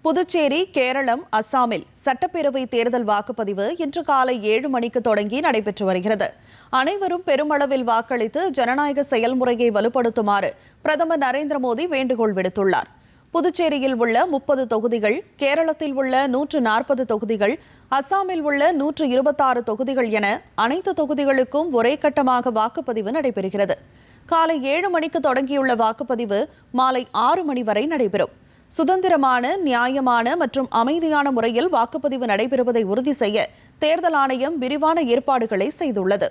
புதுச்சேரி, கேரளம், அசாமில் சட்டப்பேரவை தேர்தல் வாக்குப்பதிவு இன்று காலை 7 மணிக்கு தொடங்கி நடைபெற்று வருகிறது. அனைவரும் பெருமளவில் வாக்களித்து ஜனநாயக செயல்முறையை வலுப்படுத்துமாறு பிரதமர் நரேந்திர மோடி வேண்டுகோள் விடுத்துள்ளார். புதுச்சேரியில் உள்ள 30 தொகுதிகள், கேரளத்தில் உள்ள 140 தொகுதிகள், அசாமில் உள்ள 126 தொகுதிகள் என அனைத்து தொகுதிகளுக்கும் ஒரே கட்டமாக வாக்குப்பதிவு நடைபெறுகிறது. காலை 7 மணிக்கு தொடங்கியுள்ள வாக்குப்பதிவு மாலை 6 மணி வரை நடைபெறும். சுதந்திரமான, நியாயமான மற்றும் அமைதியான முறையில் வாக்குப்பதிவு நடைபெறுவதை உறுதி செய்ய தேர்தல் ஆணையம் விரிவான ஏற்பாடுகளை செய்துள்ளது.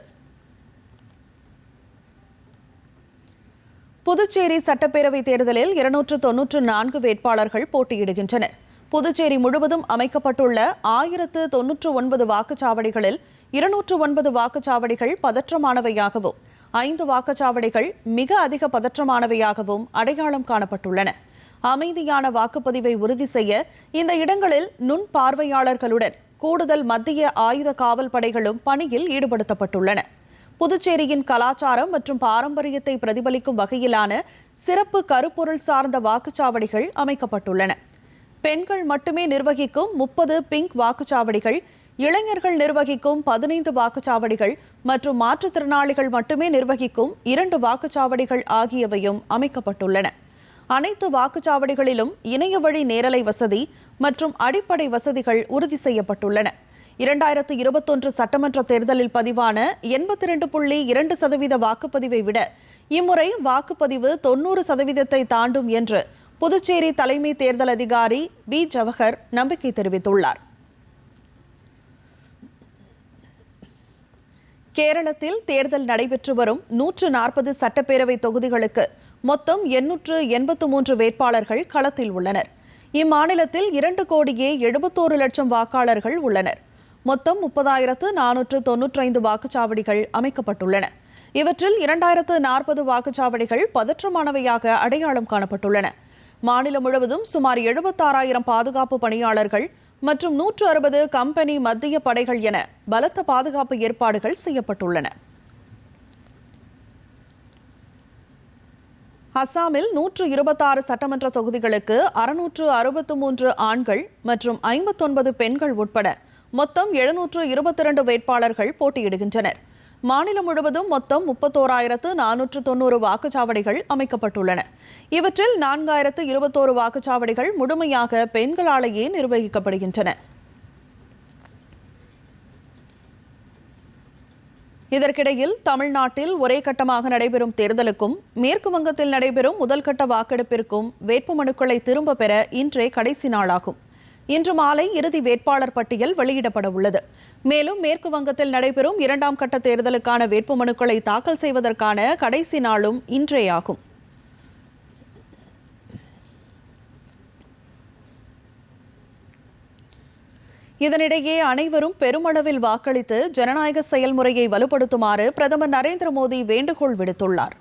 புதுச்சேரி சட்டப்பேரவை தேர்தலில் 294 வேட்பாளர்கள் போட்டியிடுகின்றனர். புதுச்சேரி முழுவதும் அமைக்கப்பட்டுள்ள 1099 வாக்குச்சாவடிகளில் 209 வாக்குச்சாவடிகள் பதற்றமானவையாகவும் 5 வாக்குச்சாவடிகள் மிக அதிக பதற்றமானவையாகவும் அடையாளம் காணப்பட்டுள்ளன. அமைதியான வாக்குப்பதிவை உறுதி செய்ய இந்த இடங்களில் நுண் பார்வையாளர்களுடன் கூடுதல் மத்திய ஆயுத காவல் படைகளும் பணியில் ஈடுபடுத்தப்பட்டுள்ளன. புதுச்சேரியின் கலாச்சாரம் மற்றும் பாரம்பரியத்தை பிரதிபலிக்கும் வகையிலான சிறப்பு கருப்பொருள் சார்ந்த வாக்குச்சாவடிகள் அமைக்கப்பட்டுள்ளன. பெண்கள் மட்டுமே நிர்வகிக்கும் 30 பிங்க் வாக்குச்சாவடிகள், இளைஞர்கள் நிர்வகிக்கும் 15 வாக்குச்சாவடிகள் மற்றும் மாற்றுத்திறனாளிகள் மட்டுமே நிர்வகிக்கும் 2 வாக்குச்சாவடிகள் ஆகியவையும் அமைக்கப்பட்டுள்ளன. அனைத்து வாக்குச்சாவடிகளிலும் இணைய வழி நேரலை வசதி மற்றும் அடிப்படை வசதிகள் உறுதி செய்யப்பட்டுள்ளன. 2021 சட்டமன்ற தேர்தலில் பதிவான 82.2% வாக்குப்பதிவை விட இம்முறை வாக்குப்பதிவு 90% தாண்டும் என்று புதுச்சேரி தலைமை தேர்தல் அதிகாரி பி. ஜவஹர் நம்பிக்கை தெரிவித்துள்ளார். கேரளத்தில் தேர்தல் நடைபெற்று வரும் 140 சட்டப்பேரவை தொகுதிகளுக்கு மொத்தம் 883 வேட்பாளர்கள் களத்தில் உள்ளனர். இம்மாநிலத்தில் 2,71,00,000 வாக்காளர்கள் உள்ளனர். மொத்தம் 30,495 வாக்குச்சாவடிகள் அமைக்கப்பட்டுள்ளன. இவற்றில் 2,040 வாக்குச்சாவடிகள் பதற்றமானவையாக அடையாளம் காணப்பட்டுள்ளன. மாநிலம் முழுவதும் சுமார் 76,000 பாதுகாப்பு பணியாளர்கள் மற்றும் 160 கம்பெனி மத்திய படைகள் என பலத்த பாதுகாப்பு ஏற்பாடுகள் செய்யப்பட்டுள்ளன. அசாமில் 126 சட்டமன்ற தொகுதிகளுக்கு 663 ஆண்கள் மற்றும் 59 பெண்கள் உட்பட மொத்தம் 722 வேட்பாளர்கள் போட்டியிடுகின்றனர். மாநிலம் முழுவதும் மொத்தம் 31,490 வாக்குச்சாவடிகள் அமைக்கப்பட்டுள்ளன. இவற்றில் 4,021 வாக்குச்சாவடிகள் முழுமையாக பெண்களாலேயே நிர்வகிக்கப்படுகின்றன. இதற்கிடையில் தமிழ்நாட்டில் ஒரே கட்டமாக நடைபெறும் தேர்தலுக்கும் மேற்கு வங்கத்தில் நடைபெறும் முதல் கட்ட வாக்கெடுப்பிற்கும் வேட்புமனுக்களை திரும்ப பெற இன்றே கடைசி நாளாகும். இன்று மாலை இறுதி வேட்பாளர் பட்டியல் வெளியிடப்பட உள்ளது. மேலும் மேற்கு வங்கத்தில் நடைபெறும் 2ஆம் கட்ட தேர்தலுக்கான வேட்புமனுக்களை தாக்கல் செய்வதற்கான கடைசி நாளும் இன்றேயாகும். இதனிடையே அனைவரும் பெருமளவில் வாக்களித்து ஜனநாயக செயல்முறையை வலுப்படுத்துமாறு பிரதமர் நரேந்திர மோடி வேண்டுகோள் விடுத்துள்ளார்.